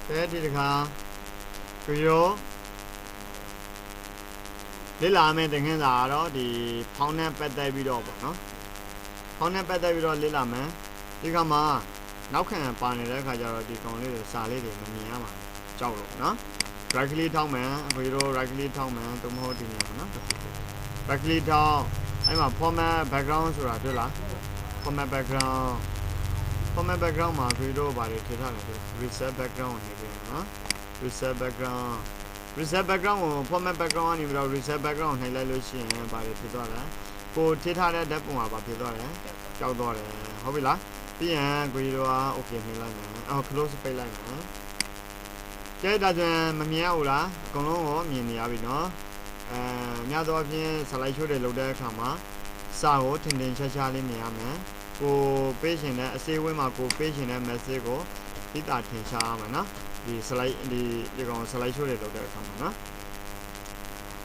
cái đi được hả cứ vô để làm mình tình hình nào đó thì phong này bắt tay video nó phong này bắt tay video để làm mình đi cái mà nấu khăn bàn này cái giờ thì còn lấy được xả lấy thì mình nhớ mà trâu rồi nó right click thong mà video right click thong mà tôi mua thì nhiều nó right click thong ấy mà format background rồi được là format background mà video bài để thế nào là reset background này cái nó reset background của format background này rồi reset background này lại lưu xin bài để thế nào là cô thế nào để đẹp mà bài thế nào là trâu đó là không biết là bây giờ video ok này là close play lại nữa cái đó là mình nhớ là còn nó mình nhớ bị nó nhớ đó thì slide show để lúc đấy mà sao thiên thiên cha cha lên nhớ mà cô patient này sẽ với mà cô patient này message cô thì ta thiên cha mà nó đi slide đi còn slide show để lúc đấy mà nó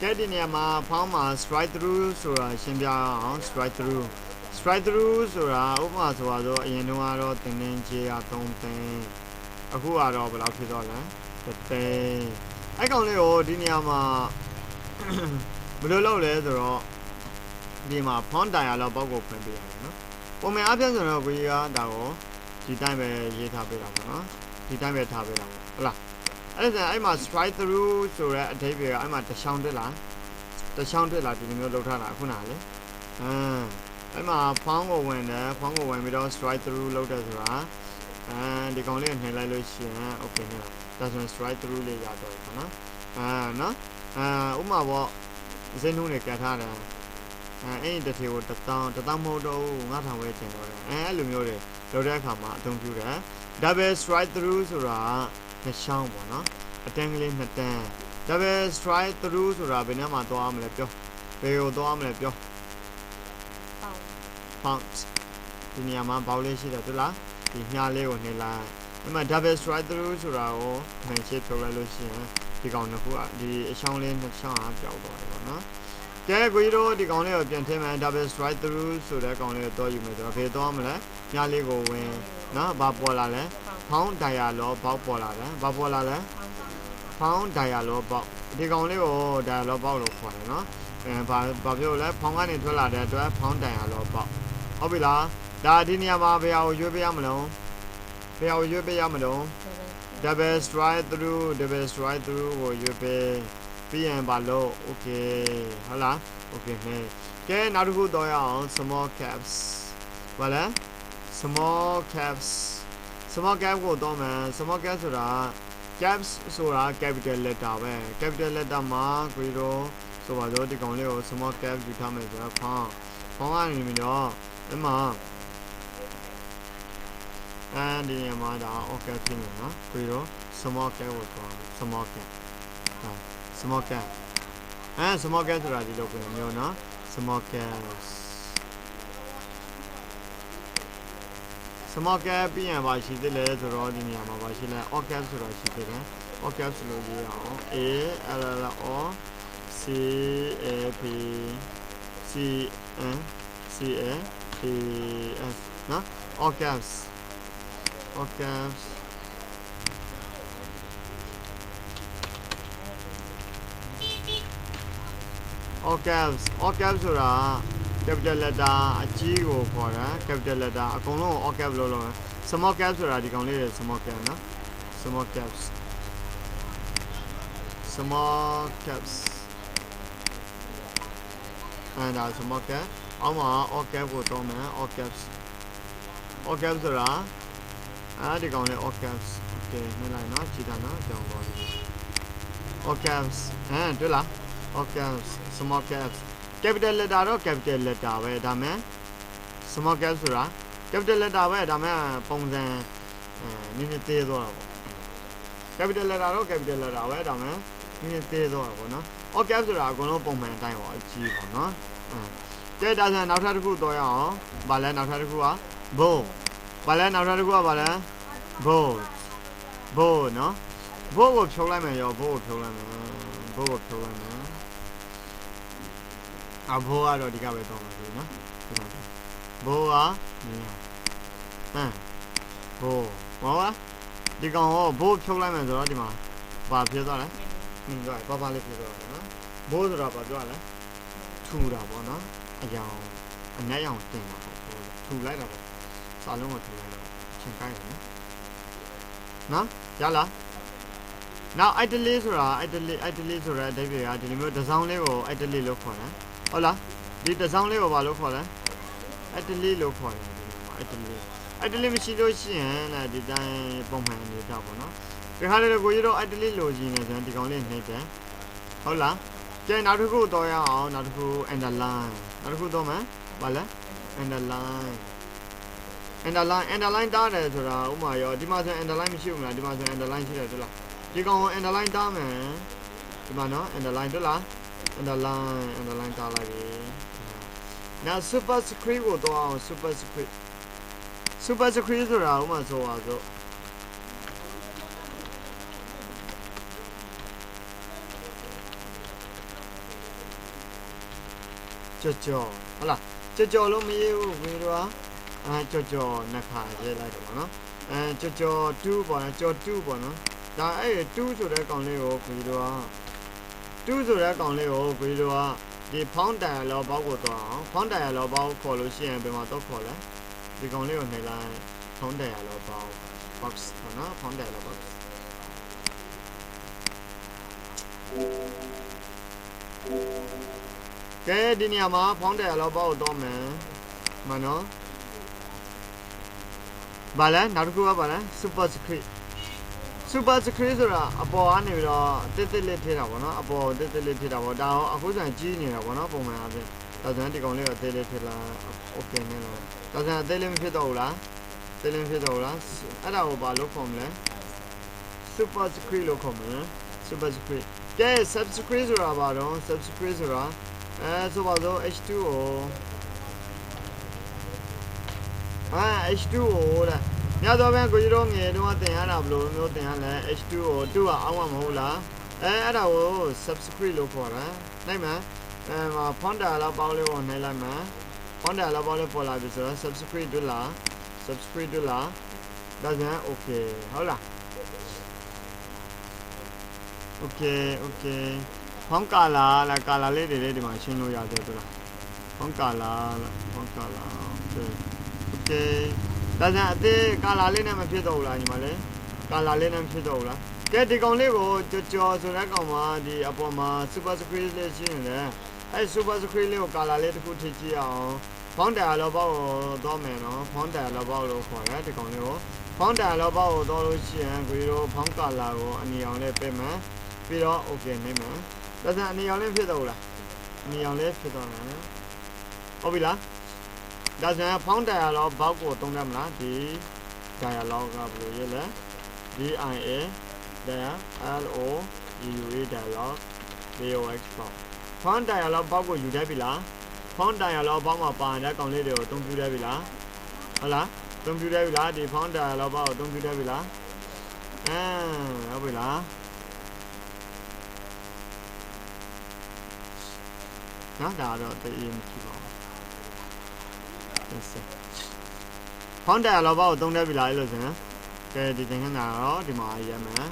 cái đi này mà phong mà strike through rồi xem ra strike through rồi ốp mà rồi yên nó rồi thiên thiên chia tông thiênအခုကတော့ဘယ်လောက်ဖြစ်တော့လဲတဲ့အဲ့ကောင်လေးကိုဒီနေရာမှာဘယ်လိုလုပ်လဲဆိုတော့ဒီမှာ font တိုင်ရတော့ပေါက်ကိုဖွင့်ပေးရတယ်နော်ပုံမှန်အပြည့်ဆိုတော့ကိုကြီးကဒါကိုဒီတိုင်းပဲရေးထားပေးတာပေါ့နော်ဒီတိုင်းပဲထားပေးတာပေါ့ဟုတ်လားအဲ့ဒါအဲ့မှာ strike through ဆိုတဲ့အဓိပ္ပာယ်ကအဲ့မှာတစ်ချောင်းတက်လာဒီလိုမျိုးလုပ်ထားတာခုနကလေအဲ့မှာ font ကိုဝင်တယ် font ကိုဝင်ပြီးတော့ strike through လုပ်တယ်ဆိုတာဒီကောင်လေးနှိပ်လိုက်လို့ရှိရင် okay နဲ့ဒါဆိုရင် strike through လေးရတော့တယ်နော်နော်ဥပမာပေါ့ဇင်းနှုန်းတွေကတ်ထားတယ်အဲ့ဒီတစ်ထည်ကို1000မဟုတ်တော့9000ဝယ်ချင်တော့တယ်အဲ့လိုမျိုးတွေလုပ်တဲ့အခါမှာအသုံးပြုတယ် double strike through ဆိုတာနှစ်ချောင်းပေါ့နော်အတန်းကလေးနှစ်တန်း double strike through ဆိုတာဘယ်နှမှာသွားမလဲပြောဘယ်ကိုသွားမလဲပြော pound ဒီနေရာမှာဘောက်လေးရှိတယ်ဟုတ်လားဒီညာလေးကိုနှိပ်လိုက်အဲ့မှာ double strike through ဆိုတာကိုနှိပ်ချက်ထုတ်လိုက်လို့ရှိရင်ဒီကောင်တစ်ခုကဒီအချောင်းလေးနှစ်ချောင်းပျောက်သွားတယ်ပေါ့နော်ကဲကိုကြီးတို့ဒီကောင်လေးကိုပြန်ထည့်မယ် double strike through ဆိုတဲ့ကောင်လေးကိုတော့ယူမယ်ဆိုတော့ဘယ်သွားမလဲညာလေးကိုဝင်နော်ဘာပေါ်လာလဲဖောင်းဒိုင်ယာလောဘောက်ပေါ်လာတယ်ဘာပေါ်လာလဲဖောင်းဒိုင်ယာလောဘောက်ဒီကောင်လေးကိုဒိုင်ယာလောဘောက်လို့ခေါ်တယ်နော်ဘာပြောလဲဖောင်းကနေထွက်လာတဲ့အတွက်ဖောင်းဒိုင်ယာလောဘောက်ဟုတ်ပြီလားဒါဒီနေရာမှာဘယ်ဟာကိုရွေးပေးရမလို့ဘယ်ဟာကိုရွေးပေးရမလို့ double strike through ကိုရွေးပေးပြီးရင်ဘာလို့ okay ဟုတ်လား okay နဲ့ကဲနောက်တစ်ခုတော့ရအောင် small caps ဘာလဲ small caps ကိုတော့မယ် small caps ဆိုတာ caps ဆိုတာ capital letter ပဲ capital letter မှာကိုတို့ဆိုပါတော့ဒီကောင်လေးကို small caps ယူထားမယ်ဆိုတော့ဖောင်းကနေပြီးတော့အဲ့မှာဒီနေရာမှာဒါ okay ဖြစ်နေနော်ပြီးတော့ small cap ကိုတော့ small cap small cap ဆိုတာဒီလိုပဲမျိုးနော် small cap ပြီးရင်ပါရှိသေးလဲဆိုတော့ဒီနေရာမှာပါရှိလဲ all cap ဆိုတာရှိသေးတယ် all cap ဆိုလို့ရအောင် A L L O C A P C N C A P S နော် all caps all capsဆိုတာ capital letter အကြီးကိုခေါ်တာ capital letter အကုန်လုံး all cap လို့ small cap ဆိုတာဒီကောင်လေးတွေ small cap နော် small caps အဲ့ဒါ small cap အောက်မှာ all cap ကိုတော့မယ် all caps ဆိုတာဒီကောင်လေး all caps okay မြင်လိုက်နော်ကြည့်တာနော်ကြောင်ပါလိမ့် all caps တွေ့လား all caps small caps capital letter တော့ capital letter ပဲဒါမဲ့ small caps ဆိုတာ capital letter ပဲဒါမဲ့ပုံစံနည်းနည်းသေးသွားတာပေါ့ capital letter တော့ capital letter ပဲဒါမဲ့နည်းနည်းသေးသွားတာပေါ့နော် all caps ဆိုတာအကုန်လုံးပုံမှန်အတိုင်းပေါ့အကြီးပေါ့နော်ကဲဒါဆိုနောက်ထပ်တစ်ခုတော့ရအောင်ဗာလဲနောက်ထပ်တစ်ခုက bow ဗာလဲနောက်ထပ်တစ်ခုကဗာလဲ bow နော် bow ကိုဖြုံးလိုက်မယ်ရော bow ကိုဖြုံးလိုက်မယ်အဖိုးကတော့ဒီကပဲတော့မှာပြီနော်ဘိုးကဘိုးဟုတ်လား ဒီကောင်ကိုဘိုးဖြုတ်လိုက်မယ်ဆိုတော့ဒီမှာဘာဖြစ်သွားလဲမြင်သွားတယ်ဘာလေးဖြစ်သွားတယ်နော်ဘိုးဆိုတာဘာပြောလဲထူတာပေါ့နော်အယောင်အနက်ရောင်တင်တာပေါ့ထူလိုက်တာပေါ့စာလုံးကိုထူလိုက်တော့ချင်းကိုင်းတယ်နော်ရလားနောက်အိုက်တလေးဆိုတာအိုက်တလေးဆိုတဲ့အဓိပ္ပာယ်ကဒီလိုမျိုးတစ်စောင်းလေးကိုအိုက်တလေးလို့ခေါ်တယ်ဟုတ်လားဒီတစ်စောင်းလေးကိုဘာလို့ခေါ်လဲအိုက်တလေးလို့ခေါ်တယ်အိုက်တလေးမရှိလို့ရှိရင်လည်းဒီတိုင်းပုံမှန်အနေထားပေါ့နော်ဒီခါလေးကိုကြီးတော့အိုက်တလေးလိုချင်နေတယ်ဒီကောင်လေးနှိမ့်တယ်ဟုတ်လားကျန်နောက်တစ်ခုတော့ရအောင်နောက်တစ်ခု underline နောက်တစ်ခုတော့မယ်ဘာလဲ underline တားတယ်ဆိုတာဥမာရောဒီမှာဆို underline မရှိဘူးမလားဒီမှာဆို underline ရှိတယ်တွေ့လားဒီကောင်ကို underline တားမယ်ဒီမှာနော် underline တွေ့လား underline တားလိုက်ပြီနောက် superscript ကိုတော့အောင် superscript ဆိုတာဥမာဆိုပါစို့ကြော်ဟုတ်လားကြော်လို့မရဘူးဘယ်တော့ကြော်နှစ်ခါရေးလိုက်တော့ဗောနော်ကြော်2ပေါ့နော်ကြော်2ပေါ့နော်ဒါအဲ့2ဆိုတဲ့ကောင်လေးကိုဘယ်တော့2ဆိုတဲ့ကောင်လေးကိုဘယ်တော့ဒီဖောင်းတန်လောဘောက်ကိုတော့အောင်ဖောင်းတန်လောဘောက်ခေါ်လို့ရှိရင်ဘယ်မှာတော့ခေါ်လဲဒီကောင်လေးကိုနှိပ်လိုက်ဖောင်းတန်လောဘောက် box ပေါ့နော်ဖောင်းတန်လော box ကဲဒီနေရာမှာဖောင်းတယ်လောဘောက်တော့မယ်မနော်ဘာလဲနောက်တစ်ခုကဘာလဲ superscript ဆိုတာအပေါ်ကနေပြီးတော့တစ်လေးထည့်တာပေါ့နော်အပေါ်တစ်လေးထည့်တာပေါ့ဒါတော့အခုဆိုရင်ကြီးနေတာပေါ့နော်ပုံမှန်အပြင်ဒါဆိုရင်ဒီကောင်လေးကိုတစ်လေးထည့်လာ okay နဲ့လို့ဒါဆိုရင်တစ်လေးမဖြစ်တော့ဘူးလားတစ်လေးမဖြစ်တော့ဘူးလားအဲ့ဒါကိုဘာလို့ခေါ်မလဲ superscript လို့ခေါ်မယ် superscript ကဲ subscript ဆိုတာဘာတော့ subscript ဆိုတာဆိုပါတော့ H2O H2O တဲ့ညတော့ပဲကိုကြီးတို့ငယ်တော့တင်ရတာဘလို့မျိုးတင်ရလဲ H2O 2ကအောင်းမှာမဟုတ်လားအဲ့ဒါကို subscript လို့ခေါ်တာနိုင်မှာfounder လောက်ပေါင်းလေးကိုနိုင်လိုက်မှာ founder လောက်ပေါင်းလေးပေါ်လာပြီဆိုတော့ subscript တွေ့လားဒါဆိုရင် okay ဟုတ်လား okay ဖောင်းကာလာလေးတွေလည်းဒီမှာရှင်းလို့ရတယ်တွေ့လားဖောင်းကာလာโอเคဒါကြောင့်အသေးကာလာလေးနဲ့မဖြစ်တော့ဘူးလားညီမလေးကာလာလေးနဲ့မဖြစ်တော့ဘူးလားကဲဒီကောင်လေးကိုကြော်ဆိုတဲ့ကောင်မှာဒီအပေါ်မှာ superscript လေးရှင်းနေတယ်အဲ superscript လေးကိုကာလာလေးတစ်ခုထည့်ကြည့်အောင်ဖောင်းတယ်လောဘောက်ကိုတော့မယ်နော်ဖောင်းတယ်လောဘောက်လို့ခေါ်တယ်ဒီကောင်လေးကိုဖောင်းတယ်လောဘောက်ကိုတော့လို့ရှိရင်ကိုတို့ဖောင်းကာလာကိုအနီအောင်လေးပေးမယ်ပြီးတော့ okay နေမယ်ဒါကြောင့်အနီအောင်လေးဖြစ်တော့ဘူးလားအနီအောင်လေးဖြစ်တော့မယ်ဟုတ်ပြီလားဒါဆိုရင်ဖောင်းတယ်လောဘောက်ကိုတုံးတယ်မလားဒီ dialog ကဘယ်လိုရေးလဲ DIA LOUE dialog box ပေါ့ဖောင်းတယ်လောဘောက်ကိုယူတတ်ပြီလားဖောင်းတယ်လောဘောက်မှာပါတဲ့ကောင်လေးတွေကိုတုံးပြတတ်ပြီလားဟုတ်လားတုံးပြတတ်ပြီလားဒီဖောင်းတယ်လောဘောက်ကိုတုံးပြတတ်ပြီလားဟုတ်ပြီလားနော်ဒါတော့တည်ရင်ကြည့်ပါဖောင်းတယ်လောဘောက်ကိုတုံးတတ်ပြီလားလို့ဆိုရင်ကဲဒီသင်ခန်းစာတော့ဒီမှာရမယ်